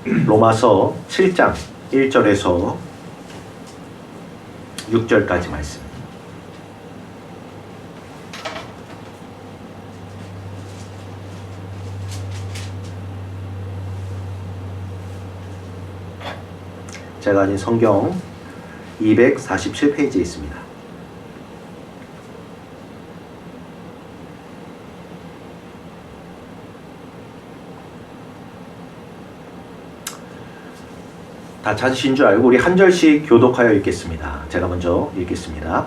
로마서 7장 1절에서 6절까지 말씀. 제가 가진 성경 247페이지에 있습니다. 다 찾으신 줄 알고 우리 한 절씩 교독하여 읽겠습니다. 제가 먼저 읽겠습니다.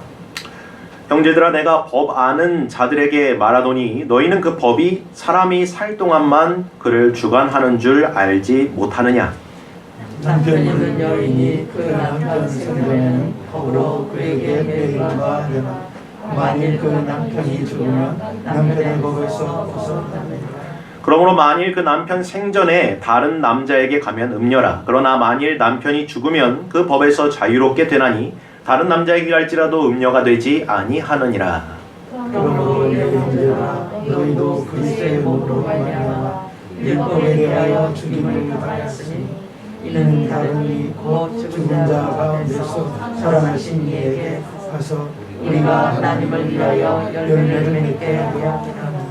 형제들아, 내가 법 아는 자들에게 말하노니 너희는 그 법이 사람이 살 동안만 그를 주관하는 줄 알지 못하느냐. 남편이든 여인이 그 남편 생전에는 법으로 그에게 매일과 하려나 만일 그 남편이 죽으면 남편의 법에서 벗어나느니라. 그러므로 만일 그 남편 생전에 다른 남자에게 가면 음녀라. 그러나 만일 남편이 죽으면 그 법에서 자유롭게 되나니 다른 남자에게 갈지라도 음녀가 되지 아니하느니라. 그러므로 내 형제들아, 너희도 그리스도의 몸으로 말미암아 율법에 대하여 죽임을 받았으니 이는 다른 이 곧 죽은 자 가운데서 살아나신 이에게 가서 우리가 하나님을 위하여 열매를 맺게 하려 함이라.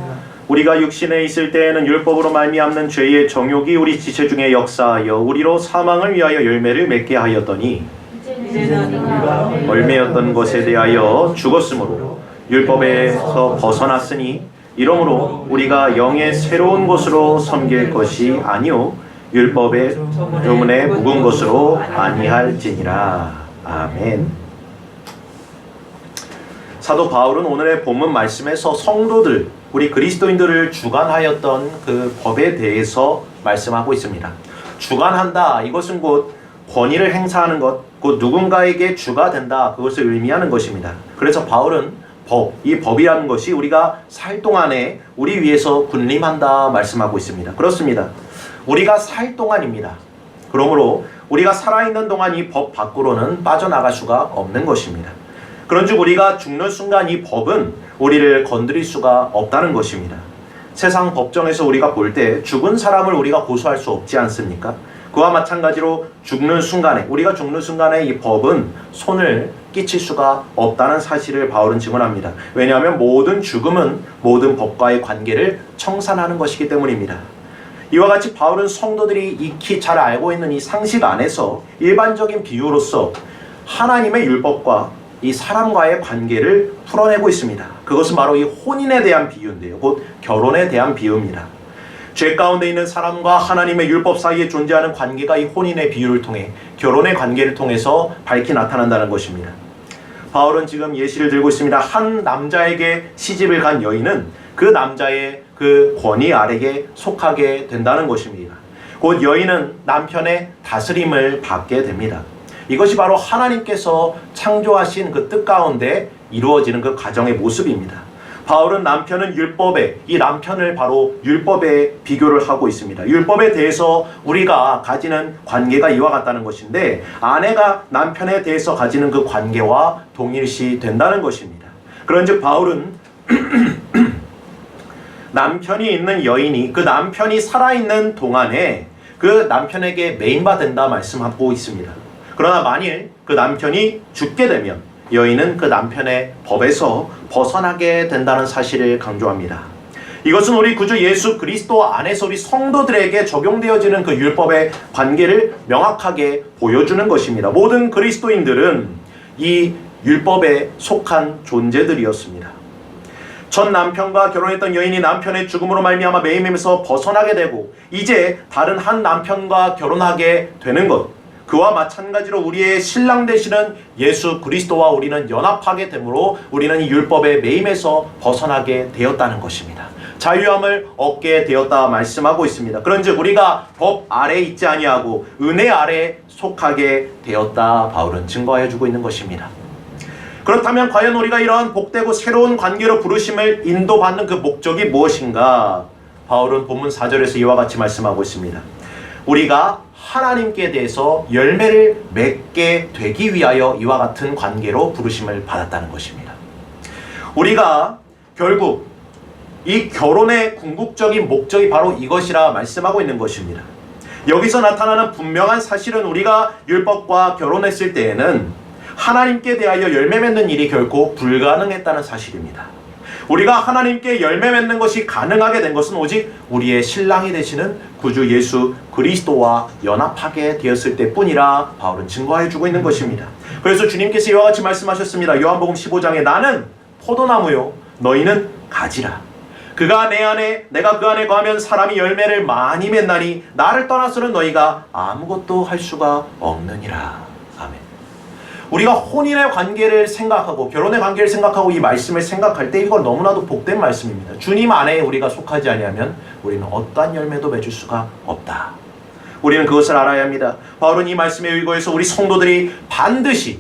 우리가 육신에 있을 때에는 율법으로 말미암는 죄의 정욕이 우리 지체 중에 역사하여 우리로 사망을 위하여 열매를 맺게 하였더니 이제는 우리가 얼매였던 것에 대하여 죽었으므로 율법에서 벗어났으니 이러므로 우리가 영의 새로운 것으로 섬길 것이 아니요 율법의 조문에 묵은 것으로 아니할지니라. 아멘. 사도 바울은 오늘의 본문 말씀에서 성도들, 우리 그리스도인들을 주관하였던 그 법에 대해서 말씀하고 있습니다. 주관한다, 이것은 곧 권위를 행사하는 것, 곧 누군가에게 주가 된다, 그것을 의미하는 것입니다. 그래서 바울은 이 법이라는 것이 우리가 살 동안에 우리 위해서 군림한다 말씀하고 있습니다. 그렇습니다. 우리가 살 동안입니다. 그러므로 우리가 살아있는 동안 이 법 밖으로는 빠져나갈 수가 없는 것입니다. 그런즉 우리가 죽는 순간 이 법은 우리를 건드릴 수가 없다는 것입니다. 세상 법정에서 우리가 볼 때 죽은 사람을 우리가 고소할 수 없지 않습니까? 그와 마찬가지로 우리가 죽는 순간에 이 법은 손을 끼칠 수가 없다는 사실을 바울은 증언합니다. 왜냐하면 모든 죽음은 모든 법과의 관계를 청산하는 것이기 때문입니다. 이와 같이 바울은 성도들이 익히 잘 알고 있는 이 상식 안에서 일반적인 비유로서 하나님의 율법과 이 사람과의 관계를 풀어내고 있습니다. 그것은 바로 이 혼인에 대한 비유인데요. 곧 결혼에 대한 비유입니다. 죄 가운데 있는 사람과 하나님의 율법 사이에 존재하는 관계가 이 혼인의 비유를 통해 결혼의 관계를 통해서 밝히 나타난다는 것입니다. 바울은 지금 예시를 들고 있습니다. 한 남자에게 시집을 간 여인은 그 남자의 그 권위 아래에 속하게 된다는 것입니다. 곧 여인은 남편의 다스림을 받게 됩니다. 이것이 바로 하나님께서 창조하신 그 뜻 가운데 이루어지는 그 가정의 모습입니다. 바울은 이 남편을 바로 율법에 비교를 하고 있습니다. 율법에 대해서 우리가 가지는 관계가 이와 같다는 것인데 아내가 남편에 대해서 가지는 그 관계와 동일시 된다는 것입니다. 그런즉 바울은 남편이 있는 여인이 그 남편이 살아있는 동안에 그 남편에게 매인받는다 말씀하고 있습니다. 그러나 만일 그 남편이 죽게 되면 여인은 그 남편의 법에서 벗어나게 된다는 사실을 강조합니다. 이것은 우리 구주 예수 그리스도 안에서 우리 성도들에게 적용되어지는 그 율법의 관계를 명확하게 보여주는 것입니다. 모든 그리스도인들은 이 율법에 속한 존재들이었습니다. 전 남편과 결혼했던 여인이 남편의 죽음으로 말미암아 매임에서 벗어나게 되고 이제 다른 한 남편과 결혼하게 되는 것, 그와 마찬가지로 우리의 신랑 되시는 예수 그리스도와 우리는 연합하게 되므로 우리는 이 율법의 매임에서 벗어나게 되었다는 것입니다. 자유함을 얻게 되었다 말씀하고 있습니다. 그런즉 우리가 법 아래 있지 아니하고 은혜 아래 속하게 되었다 바울은 증거해 주고 있는 것입니다. 그렇다면 과연 우리가 이러한 복되고 새로운 관계로 부르심을 인도받는 그 목적이 무엇인가? 바울은 본문 4절에서 이와 같이 말씀하고 있습니다. 우리가 하나님께 대해서 열매를 맺게 되기 위하여 이와 같은 관계로 부르심을 받았다는 것입니다. 우리가 결국 이 결혼의 궁극적인 목적이 바로 이것이라 말씀하고 있는 것입니다. 여기서 나타나는 분명한 사실은 우리가 율법과 결혼했을 때에는 하나님께 대하여 열매 맺는 일이 결코 불가능했다는 사실입니다. 우리가 하나님께 열매 맺는 것이 가능하게 된 것은 오직 우리의 신랑이 되시는 구주 예수 그리스도와 연합하게 되었을 때뿐이라 바울은 증거해주고 있는 것입니다. 그래서 주님께서 이와 같이 말씀하셨습니다. 요한복음 15장에 나는 포도나무요 너희는 가지라. 그가 내 안에 내가 그 안에 거하면 사람이 열매를 많이 맺나니 나를 떠나서는 너희가 아무것도 할 수가 없느니라. 아멘. 우리가 혼인의 관계를 생각하고 결혼의 관계를 생각하고 이 말씀을 생각할 때 이건 너무나도 복된 말씀입니다. 주님 안에 우리가 속하지 아니하면 우리는 어떠한 열매도 맺을 수가 없다. 우리는 그것을 알아야 합니다. 바울은 이 말씀에 의거해서 우리 성도들이 반드시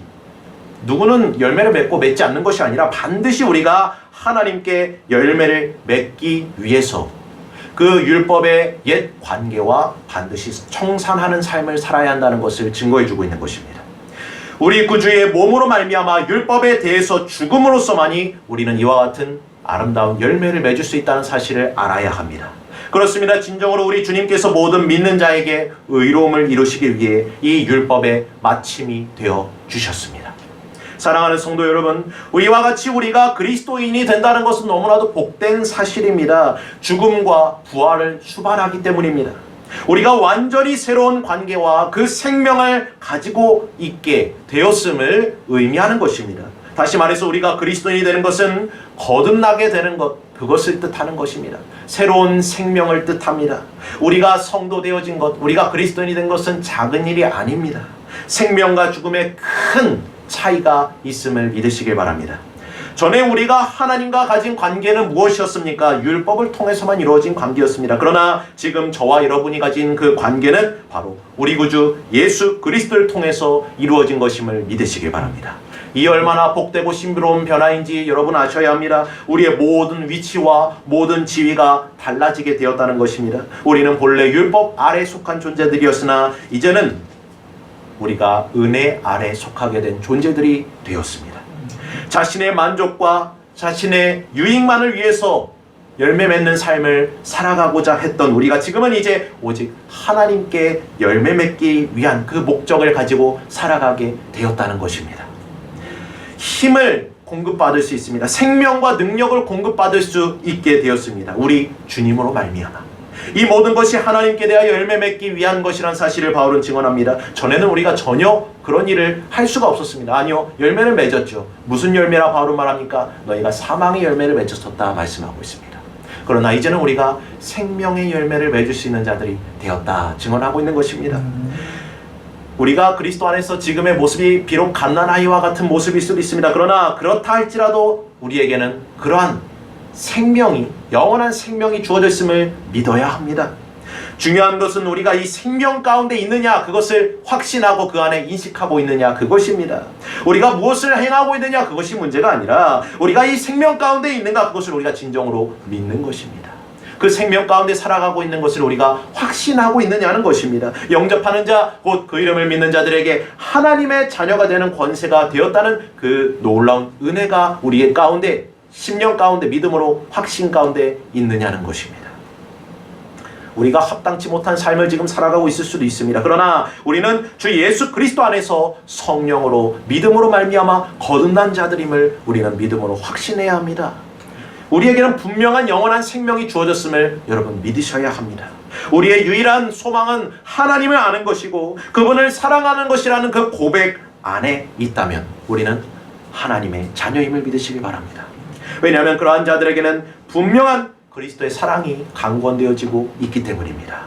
누구는 열매를 맺고 맺지 않는 것이 아니라 반드시 우리가 하나님께 열매를 맺기 위해서 그 율법의 옛 관계와 반드시 청산하는 삶을 살아야 한다는 것을 증거해주고 있는 것입니다. 우리 구주의 몸으로 말미암아 율법에 대해서 죽음으로써만이 우리는 이와 같은 아름다운 열매를 맺을 수 있다는 사실을 알아야 합니다. 그렇습니다. 진정으로 우리 주님께서 모든 믿는 자에게 의로움을 이루시기 위해 이 율법의 마침이 되어 주셨습니다. 사랑하는 성도 여러분, 우리와 같이 우리가 그리스도인이 된다는 것은 너무나도 복된 사실입니다. 죽음과 부활을 수반하기 때문입니다. 우리가 완전히 새로운 관계와 그 생명을 가지고 있게 되었음을 의미하는 것입니다. 다시 말해서 우리가 그리스도인이 되는 것은 거듭나게 되는 것, 그것을 뜻하는 것입니다. 새로운 생명을 뜻합니다. 우리가 성도 되어진 것, 우리가 그리스도인이 된 것은 작은 일이 아닙니다. 생명과 죽음의 큰 차이가 있음을 믿으시길 바랍니다. 전에 우리가 하나님과 가진 관계는 무엇이었습니까? 율법을 통해서만 이루어진 관계였습니다. 그러나 지금 저와 여러분이 가진 그 관계는 바로 우리 구주 예수 그리스도를 통해서 이루어진 것임을 믿으시길 바랍니다. 이 얼마나 복되고 신비로운 변화인지 여러분 아셔야 합니다. 우리의 모든 위치와 모든 지위가 달라지게 되었다는 것입니다. 우리는 본래 율법 아래 속한 존재들이었으나 이제는 우리가 은혜 아래 속하게 된 존재들이 되었습니다. 자신의 만족과 자신의 유익만을 위해서 열매 맺는 삶을 살아가고자 했던 우리가 지금은 이제 오직 하나님께 열매 맺기 위한 그 목적을 가지고 살아가게 되었다는 것입니다. 힘을 공급받을 수 있습니다. 생명과 능력을 공급받을 수 있게 되었습니다. 우리 주님으로 말미암아. 이 모든 것이 하나님께 대하여 열매 맺기 위한 것이란 사실을 바울은 증언합니다. 전에는 우리가 전혀 그런 일을 할 수가 없었습니다. 아니요, 열매를 맺었죠. 무슨 열매라 바울은 말합니까? 너희가 사망의 열매를 맺었었다 말씀하고 있습니다. 그러나 이제는 우리가 생명의 열매를 맺을 수 있는 자들이 되었다 증언하고 있는 것입니다. 우리가 그리스도 안에서 지금의 모습이 비록 갓난아이와 같은 모습일 수도 있습니다. 그러나 그렇다 할지라도 우리에게는 그러한 생명이, 영원한 생명이 주어졌음을 믿어야 합니다. 중요한 것은 우리가 이 생명 가운데 있느냐, 그것을 확신하고 그 안에 인식하고 있느냐, 그것입니다. 우리가 무엇을 행하고 있느냐, 그것이 문제가 아니라 우리가 이 생명 가운데 있는가, 그것을 우리가 진정으로 믿는 것입니다. 그 생명 가운데 살아가고 있는 것을 우리가 확신하고 있느냐는 것입니다. 영접하는 자, 곧 그 이름을 믿는 자들에게 하나님의 자녀가 되는 권세가 되었다는 그 놀라운 은혜가 우리의 가운데, 심령 가운데, 믿음으로 확신 가운데 있느냐는 것입니다. 우리가 합당치 못한 삶을 지금 살아가고 있을 수도 있습니다. 그러나 우리는 주 예수 그리스도 안에서 성령으로 믿음으로 말미암아 거듭난 자들임을 우리는 믿음으로 확신해야 합니다. 우리에게는 분명한 영원한 생명이 주어졌음을 여러분 믿으셔야 합니다. 우리의 유일한 소망은 하나님을 아는 것이고 그분을 사랑하는 것이라는 그 고백 안에 있다면 우리는 하나님의 자녀임을 믿으시기 바랍니다. 왜냐하면 그러한 자들에게는 분명한 그리스도의 사랑이 강권되어지고 있기 때문입니다.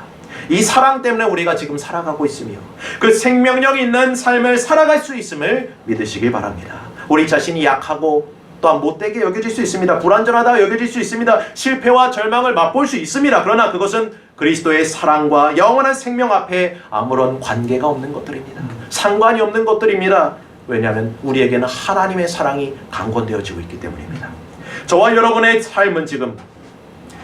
이 사랑 때문에 우리가 지금 살아가고 있으며 그 생명력 있는 삶을 살아갈 수 있음을 믿으시길 바랍니다. 우리 자신이 약하고 또한 못되게 여겨질 수 있습니다. 불완전하다 여겨질 수 있습니다. 실패와 절망을 맛볼 수 있습니다. 그러나 그것은 그리스도의 사랑과 영원한 생명 앞에 아무런 관계가 없는 것들입니다. 상관이 없는 것들입니다. 왜냐하면 우리에게는 하나님의 사랑이 강권되어지고 있기 때문입니다. 저와 여러분의 삶은 지금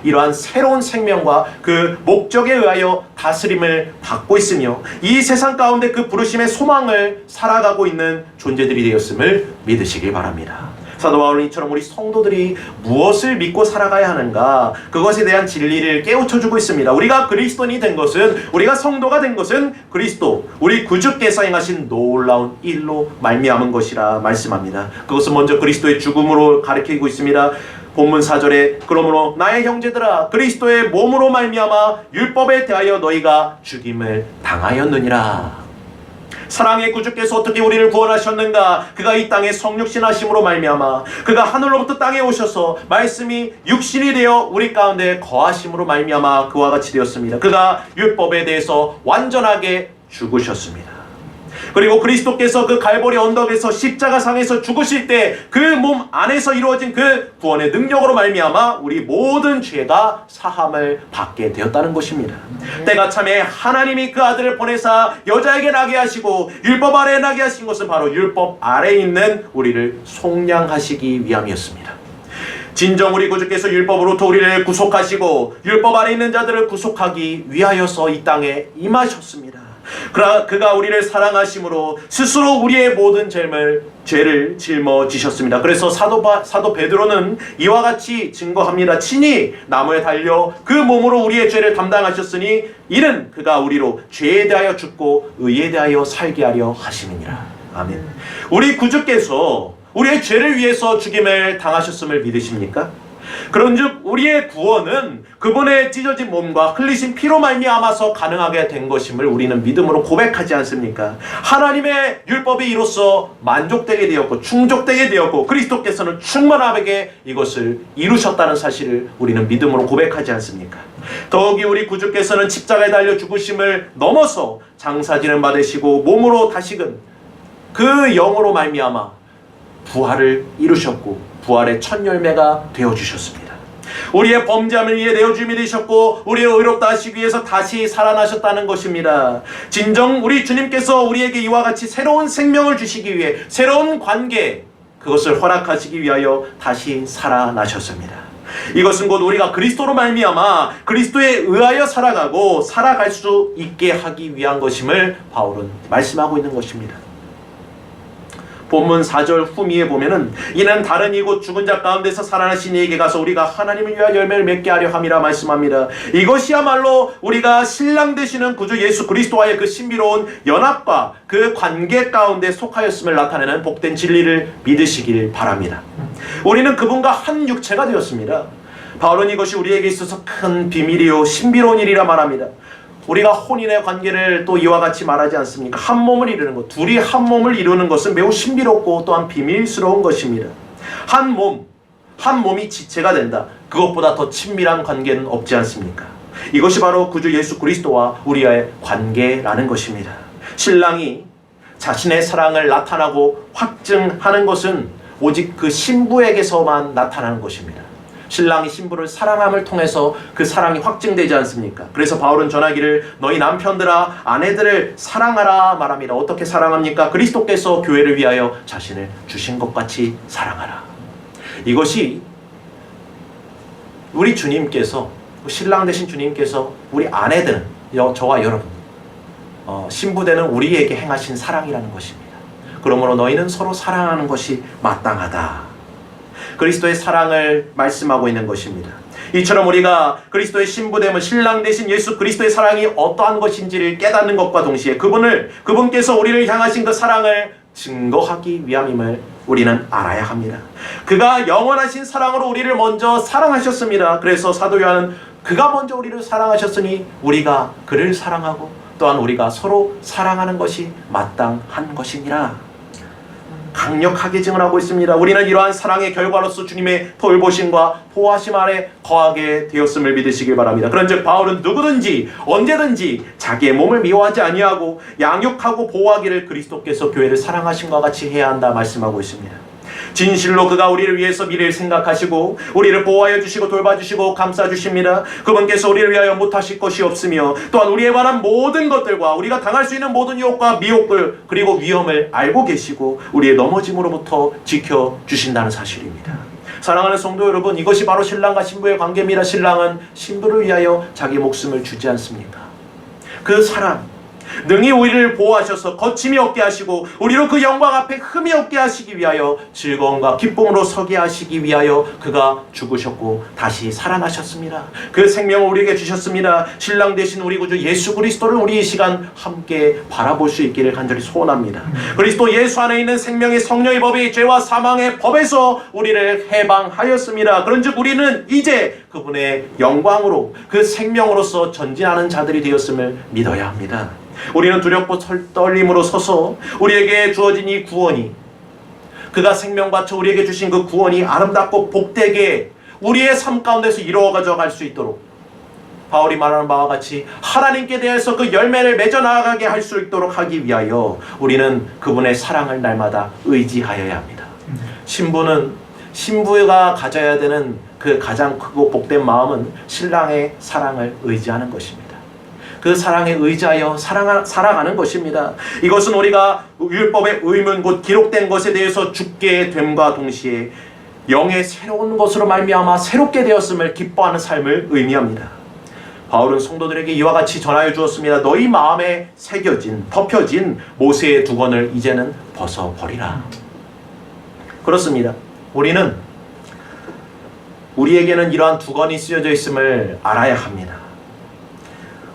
이러한 새로운 생명과 그 목적에 의하여 다스림을 받고 있으며 이 세상 가운데 그 부르심의 소망을 살아가고 있는 존재들이 되었음을 믿으시길 바랍니다. 사도 바울은 이처럼 우리 성도들이 무엇을 믿고 살아가야 하는가, 그것에 대한 진리를 깨우쳐주고 있습니다. 우리가 그리스도인이 된 것은, 우리가 성도가 된 것은 그리스도, 우리 구주께서 행하신 놀라운 일로 말미암은 것이라 말씀합니다. 그것은 먼저 그리스도의 죽음으로 가리키고 있습니다. 본문 4절에 그러므로 나의 형제들아 그리스도의 몸으로 말미암아 율법에 대하여 너희가 죽임을 당하였느니라. 사랑의 구주께서 어떻게 우리를 구원하셨는가? 그가 이 땅에 성육신하심으로 말미암아 그가 하늘로부터 땅에 오셔서 말씀이 육신이 되어 우리 가운데 거하심으로 말미암아 그와 같이 되었습니다. 그가 율법에 대해서 완전하게 죽으셨습니다. 그리고 그리스도께서 그 갈보리 언덕에서 십자가상에서 죽으실 때 그 몸 안에서 이루어진 그 구원의 능력으로 말미암아 우리 모든 죄가 사함을 받게 되었다는 것입니다. 때가 참에 하나님이 그 아들을 보내사 여자에게 나게 하시고 율법 아래에 나게 하신 것은 바로 율법 아래에 있는 우리를 속량하시기 위함이었습니다. 진정 우리 구주께서 율법으로부터 우리를 구속하시고 율법 아래 있는 자들을 구속하기 위하여서 이 땅에 임하셨습니다. 그가 우리를 사랑하심으로 스스로 우리의 모든 죄를 짊어지셨습니다. 그래서 사도 베드로는 이와 같이 증거합니다. 친히 나무에 달려 그 몸으로 우리의 죄를 담당하셨으니 이는 그가 우리로 죄에 대하여 죽고 의에 대하여 살게 하려 하심이니라. 아멘. 우리 구주께서 우리의 죄를 위해서 죽임을 당하셨음을 믿으십니까? 그런즉 우리의 구원은 그분의 찢어진 몸과 흘리신 피로 말미암아서 가능하게 된 것임을 우리는 믿음으로 고백하지 않습니까? 하나님의 율법이 이로써 만족되게 되었고 충족되게 되었고 그리스도께서는 충만하게 이것을 이루셨다는 사실을 우리는 믿음으로 고백하지 않습니까? 더욱이 우리 구주께서는 십자가에 달려 죽으심을 넘어서 장사지는 받으시고 몸으로 다시금 그 영으로 말미암아 부활을 이루셨고 부활의 첫 열매가 되어주셨습니다. 우리의 범죄함을 위해 내어주임이 되셨고 우리를 의롭다 하시기 위해서 다시 살아나셨다는 것입니다. 진정 우리 주님께서 우리에게 이와 같이 새로운 생명을 주시기 위해 새로운 관계, 그것을 허락하시기 위하여 다시 살아나셨습니다. 이것은 곧 우리가 그리스도로 말미암아 그리스도에 의하여 살아가고 살아갈 수 있게 하기 위한 것임을 바울은 말씀하고 있는 것입니다. 본문 4절 후미에 보면은 이는 다른 이곳 죽은 자 가운데서 살아나신 이에게 가서 우리가 하나님을 위하여 열매를 맺게 하려 함이라 말씀합니다. 이것이야말로 우리가 신랑 되시는 구주 예수 그리스도와의 그 신비로운 연합과 그 관계 가운데 속하였음을 나타내는 복된 진리를 믿으시길 바랍니다. 우리는 그분과 한 육체가 되었습니다. 바울은 이것이 우리에게 있어서 큰 비밀이요 신비로운 일이라 말합니다. 우리가 혼인의 관계를 또 이와 같이 말하지 않습니까? 한 몸을 이루는 것, 둘이 한 몸을 이루는 것은 매우 신비롭고 또한 비밀스러운 것입니다. 한 몸이 지체가 된다. 그것보다 더 친밀한 관계는 없지 않습니까? 이것이 바로 구주 예수 그리스도와 우리의 관계라는 것입니다. 신랑이 자신의 사랑을 나타나고 확증하는 것은 오직 그 신부에게서만 나타나는 것입니다. 신랑이 신부를 사랑함을 통해서 그 사랑이 확증되지 않습니까? 그래서 바울은 전하기를 너희 남편들아 아내들을 사랑하라 말합니다. 어떻게 사랑합니까? 그리스도께서 교회를 위하여 자신을 주신 것 같이 사랑하라. 이것이 우리 주님께서, 신랑 되신 주님께서 우리 아내들은, 저와 여러분, 신부되는 우리에게 행하신 사랑이라는 것입니다. 그러므로 너희는 서로 사랑하는 것이 마땅하다. 그리스도의 사랑을 말씀하고 있는 것입니다. 이처럼 우리가 그리스도의 신부됨은 신랑 되신 예수 그리스도의 사랑이 어떠한 것인지를 깨닫는 것과 동시에 그분께서 우리를 향하신 그 사랑을 증거하기 위함임을 우리는 알아야 합니다. 그가 영원하신 사랑으로 우리를 먼저 사랑하셨습니다. 그래서 사도 요한은 그가 먼저 우리를 사랑하셨으니 우리가 그를 사랑하고 또한 우리가 서로 사랑하는 것이 마땅한 것이니라. 강력하게 증언하고 있습니다. 우리는 이러한 사랑의 결과로서 주님의 돌보심과 보호하심 아래 거하게 되었음을 믿으시길 바랍니다. 그런즉 바울은 누구든지 언제든지 자기의 몸을 미워하지 아니하고 양육하고 보호하기를 그리스도께서 교회를 사랑하신 것 같이 해야 한다 말씀하고 있습니다. 진실로 그가 우리를 위해서 미래를 생각하시고 우리를 보호하여 주시고 돌봐주시고 감싸주십니다. 그분께서 우리를 위하여 못하실 것이 없으며 또한 우리에 관한 모든 것들과 우리가 당할 수 있는 모든 유혹과 미혹을 그리고 위험을 알고 계시고 우리의 넘어짐으로부터 지켜주신다는 사실입니다. 사랑하는 성도 여러분, 이것이 바로 신랑과 신부의 관계입니다. 신랑은 신부를 위하여 자기 목숨을 주지 않습니까? 그 사랑, 능히 우리를 보호하셔서 거침이 없게 하시고 우리로 그 영광 앞에 흠이 없게 하시기 위하여 즐거움과 기쁨으로 서게 하시기 위하여 그가 죽으셨고 다시 살아나셨습니다. 그 생명을 우리에게 주셨습니다. 신랑 되신 우리 구주 예수 그리스도를 우리 이 시간 함께 바라볼 수 있기를 간절히 소원합니다. 그리스도 예수 안에 있는 생명의 성령의 법이 죄와 사망의 법에서 우리를 해방하였습니다. 그런즉 우리는 이제 그분의 영광으로 그 생명으로서 전진하는 자들이 되었음을 믿어야 합니다. 우리는 두렵고 떨림으로 서서 우리에게 주어진 이 구원이, 그가 생명 바쳐 우리에게 주신 그 구원이 아름답고 복되게 우리의 삶 가운데서 이루어져 갈 수 있도록, 바울이 말하는 바와 같이 하나님께 대해서 그 열매를 맺어 나아가게 할 수 있도록 하기 위하여 우리는 그분의 사랑을 날마다 의지하여야 합니다. 신부가 가져야 되는 그 가장 크고 복된 마음은 신랑의 사랑을 의지하는 것입니다. 그 사랑에 의지하여 살아가는 것입니다. 이것은 우리가 율법의 의문 곧 기록된 것에 대해서 죽게 됨과 동시에 영의 새로운 것으로 말미암아 새롭게 되었음을 기뻐하는 삶을 의미합니다. 바울은 성도들에게 이와 같이 전하여 주었습니다. 너희 마음에 새겨진, 덮여진 모세의 두건을 이제는 벗어버리라. 그렇습니다. 우리에게는 이러한 두건이 쓰여져 있음을 알아야 합니다.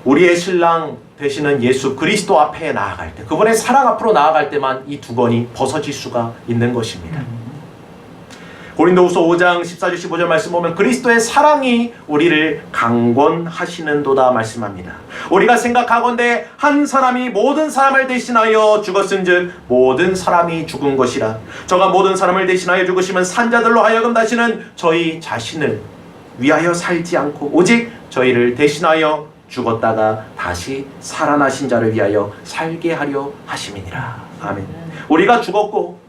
우리의 신랑 되시는 예수 그리스도 앞에 나아갈 때, 그분의 사랑 앞으로 나아갈 때만 이 두건이 벗어질 수가 있는 것입니다. 고린도후서 5장 14절 15절 말씀 보면 그리스도의 사랑이 우리를 강권하시는도다 말씀합니다. 우리가 생각하건대 한 사람이 모든 사람을 대신하여 죽었은즉 모든 사람이 죽은 것이라. 저가 모든 사람을 대신하여 죽으시면 산자들로 하여금 다시는 저희 자신을 위하여 살지 않고 오직 저희를 대신하여 죽었다가 다시 살아나신 자를 위하여 살게 하려 하심이니라. 아멘. 우리가 죽었고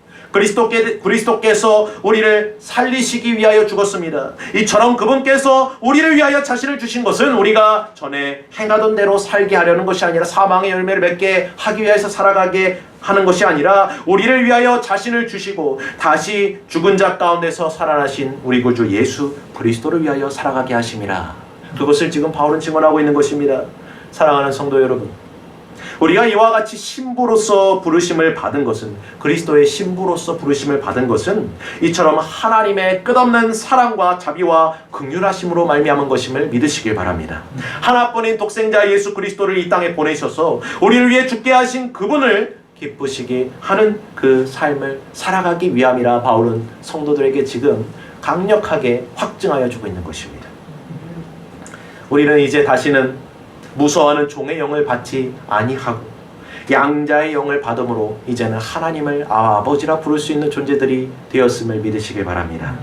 그리스도께서 우리를 살리시기 위하여 죽었습니다. 이처럼 그분께서 우리를 위하여 자신을 주신 것은 우리가 전에 행하던 대로 살게 하려는 것이 아니라 사망의 열매를 맺게 하기 위해서 살아가게 하는 것이 아니라 우리를 위하여 자신을 주시고 다시 죽은 자 가운데서 살아나신 우리 구주 예수 그리스도를 위하여 살아가게 하심이라. 그것을 지금 바울은 증언하고 있는 것입니다. 사랑하는 성도 여러분, 우리가 이와 같이 신부로서 부르심을 받은 것은, 그리스도의 신부로서 부르심을 받은 것은 이처럼 하나님의 끝없는 사랑과 자비와 긍휼하심으로 말미암은 것임을 믿으시길 바랍니다. 하나뿐인 독생자 예수 그리스도를 이 땅에 보내셔서 우리를 위해 죽게 하신 그분을 기쁘시게 하는 그 삶을 살아가기 위함이라 바울은 성도들에게 지금 강력하게 확증하여 주고 있는 것입니다. 우리는 이제 다시는 무서워하는 종의 영을 받지 아니하고 양자의 영을 받음으로 이제는 하나님을 아버지라 부를 수 있는 존재들이 되었음을 믿으시길 바랍니다.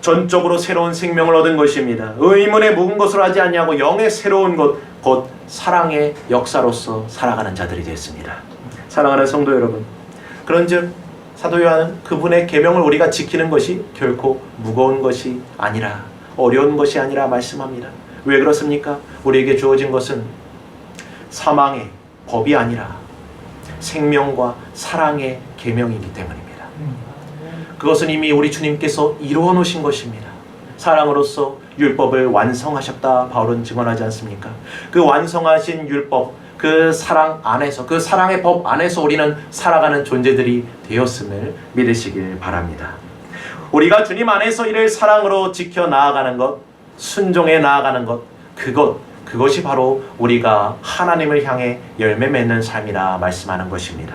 전적으로 새로운 생명을 얻은 것입니다. 의문에 묵은 것으로 하지 않냐고 영의 새로운 것, 곧 사랑의 역사로서 살아가는 자들이 되었습니다. 사랑하는 성도 여러분, 그런즉 사도 요한은 그분의 계명을 우리가 지키는 것이 결코 무거운 것이 아니라, 어려운 것이 아니라 말씀합니다. 왜 그렇습니까? 우리에게 주어진 것은 사망의 법이 아니라 생명과 사랑의 계명이기 때문입니다. 그것은 이미 우리 주님께서 이루어 놓으신 것입니다. 사랑으로서 율법을 완성하셨다 바울은 증언하지 않습니까? 그 완성하신 율법, 그 사랑 안에서, 그 사랑의 법 안에서 우리는 살아가는 존재들이 되었음을 믿으시길 바랍니다. 우리가 주님 안에서 이를 사랑으로 지켜 나아가는 것, 순종해 나아가는 것, 그것이 바로 우리가 하나님을 향해 열매 맺는 삶이라 말씀하는 것입니다.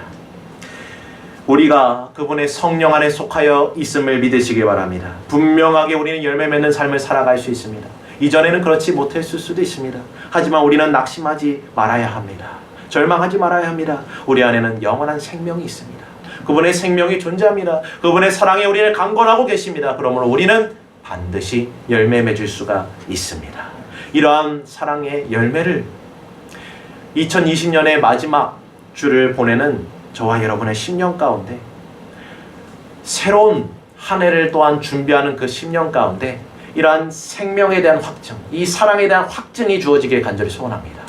우리가 그분의 성령 안에 속하여 있음을 믿으시기 바랍니다. 분명하게 우리는 열매 맺는 삶을 살아갈 수 있습니다. 이전에는 그렇지 못했을 수도 있습니다. 하지만 우리는 낙심하지 말아야 합니다. 절망하지 말아야 합니다. 우리 안에는 영원한 생명이 있습니다. 그분의 생명이 존재합니다. 그분의 사랑에 우리를 강권하고 계십니다. 그러므로 우리는 반드시 열매 맺을 수가 있습니다. 이러한 사랑의 열매를 2020년의 마지막 주를 보내는 저와 여러분의 10년 가운데, 새로운 한 해를 또한 준비하는 그 10년 가운데 이러한 생명에 대한 확증, 이 사랑에 대한 확증이 주어지길 간절히 소원합니다.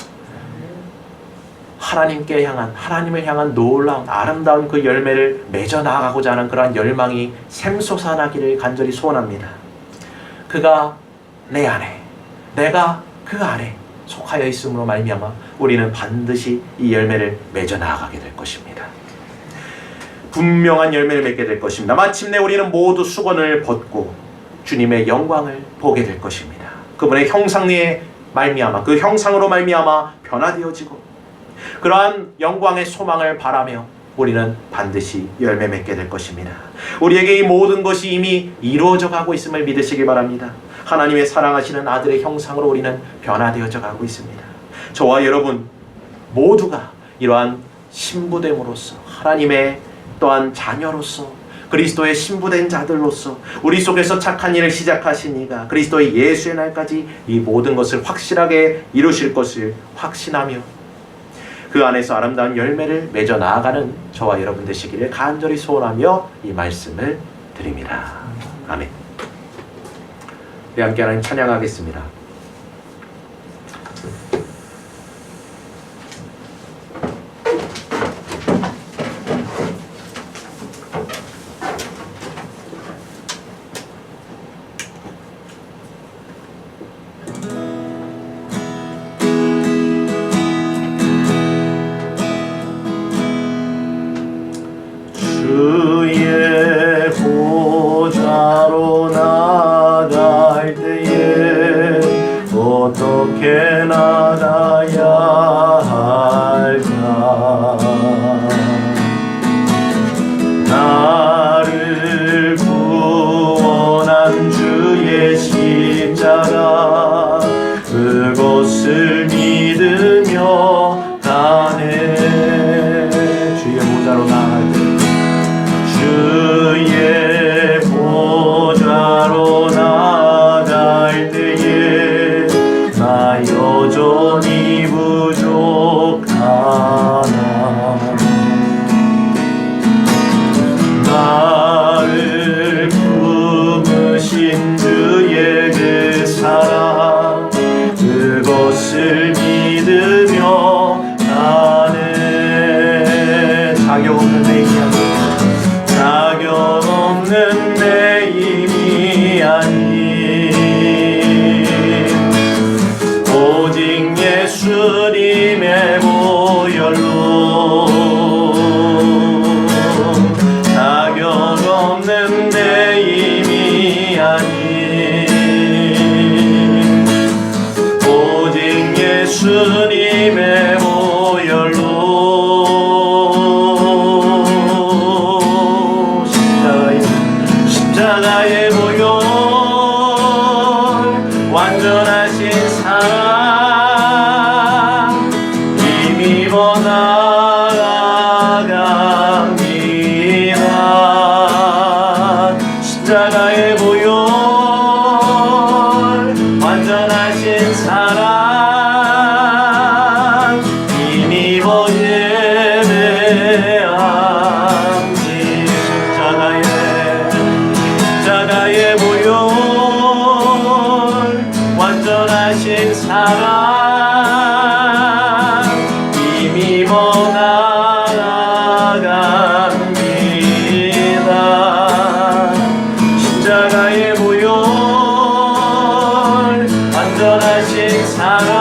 하나님을 향한 놀라운 아름다운 그 열매를 맺어 나가고자 하는 그러한 열망이 샘솟아나기를 간절히 소원합니다. 그가 내 안에, 내가 그 안에, 속하여 있음으로 말미암아 우리는 반드시 이 열매를 맺어 나아가게 될 것입니다. 분명한 열매를 맺게 될 것입니다. 마침내 우리는 모두 수건을 벗고 주님의 영광을 보게 될 것입니다. 그분의 형상에 말미암아, 그 형상으로 말미암아 변화되어지고, 그러한 영광의 소망을 바라며 우리는 반드시 열매 맺게 될 것입니다. 우리에게 이 모든 것이 이미 이루어져 가고 있음을 믿으시기 바랍니다. 하나님의 사랑하시는 아들의 형상으로 우리는 변화되어져 가고 있습니다. 저와 여러분 모두가 이러한 신부됨으로써, 하나님의 또한 자녀로서, 그리스도의 신부된 자들로서 우리 속에서 착한 일을 시작하신 이가 그리스도의 예수의 날까지 이 모든 것을 확실하게 이루실 것을 확신하며 그 안에서 아름다운 열매를 맺어 나아가는 저와 여러분 되시기를 간절히 소원하며 이 말씀을 드립니다. 아멘. 우리 함께 하나님 찬양하겠습니다. 주의 보좌로 나갈 때에 어떻게 나가야 할까? 나를 구원한 주의 십자가 그것을 믿으며 가네. 주의 보좌로 나갈 때, 주의 보좌로 나갈 때에 나 여전히 부족하나. 나를 품으신 주의 그 사랑 그것을 믿으며 나는 자격 없는 내 힘이 아닌 오직 예수님의 보혈로 자격 없는 내 힘이 아닌 오직 예수님의 보혈로 십자가의 보혈 완전하신 사랑 힘입어 나아갑니다. 십자가의 보혈 완전하신 사랑 힘입어 예배합니다. 십자가의 보혈 완전하신 사랑 힘입어 나아갑니다. 십자가의 보혈 완전하신 사랑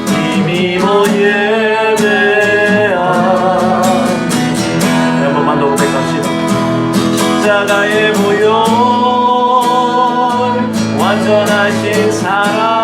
힘입어 예배합니다. 한 번만 더 고백합시다. 십자가의 보혈 완전하신 사랑